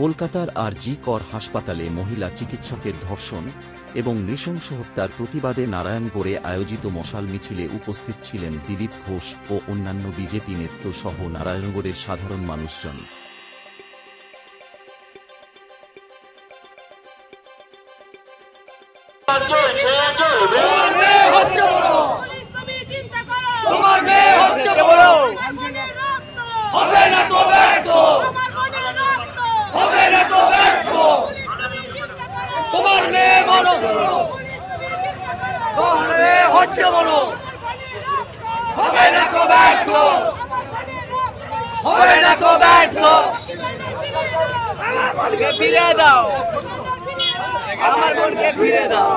কলকাতার আর.জি. কর হাসপাতালে মহিলা চিকিৎসকের ধর্ষণ এবং নৃশংস হত্যার প্রতিবাদে নারায়ণগড়ে আয়োজিত মশাল মিছিলে উপস্থিত ছিলেন দিলীপ ঘোষ ও অন্যান্য বিজেপি নেতৃত্ব সহ নারায়ণগড়ের সাধারণ মানুষজন। তোমার মেয়ে বলো, তোমার মেয়ে হচ্ছে বলো, হবে না তো ব্যর্থ, হবে না তো ব্যর্থ। আমার বোনকে ফিরে দাও, আমার বোনকে ফিরে দাও।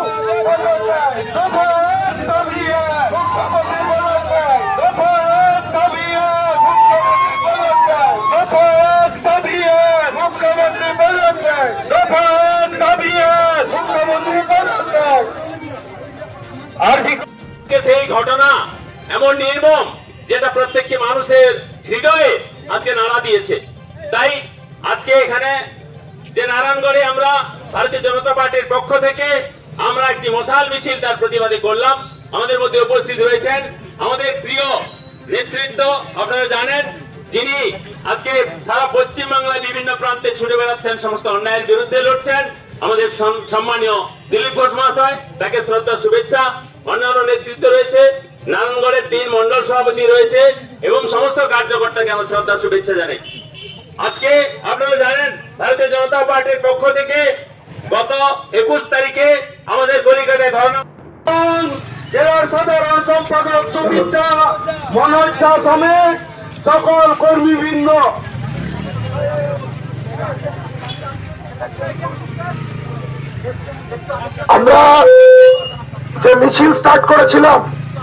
সেই ঘটনা এমন নির্মম যেটা প্রত্যেকটি মানুষের হৃদয়ে আজকে নাড়া দিয়েছে। তাই আজকে এখানে যে নারায়ণগড়ে আমরা ভারতীয় জনতা পার্টির পক্ষ থেকে আমরা একটি মশাল মিছিল তার প্রতিবাদে করলাম। আমাদের মধ্যে উপস্থিত রয়েছেন আমাদের প্রিয় নেতৃত্ব, আপনারা জানেন, যিনি আজকে সারা পশ্চিমবাংলায় বিভিন্ন প্রান্তে ছুটে বেড়াচ্ছেন, সমস্ত অন্যায়ের বিরুদ্ধে লড়ছেন। আমাদের সম্মানীয় দিলীপ ঘোষ মহাশয়, তাকে শ্রদ্ধা শুভেচ্ছা। অন্যান্য নেতৃত্ব রয়েছে, নারায়ণগড়ের 3 মন্ডল সভাপতি রয়েছে এবং সমস্ত কার্যকর্তাকে আমার শ্রদ্ধা শুভেচ্ছা জানাই। আজকে আপনারা জানেন ভারতীয় জনতা পার্টির পক্ষ থেকে গত 21 তারিখে আমাদের কলিকাতায় ধর্ণা জেলার সাধারণ সম্পাদক সুমিত্রা মনোজ শাহ সমেত সকল কর্মীবৃন্দ আমরা যে মিছিল স্টার্ট করেছিলাম,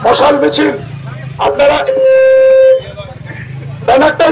মশাল মিছিল, আপনারা ব্যানারটা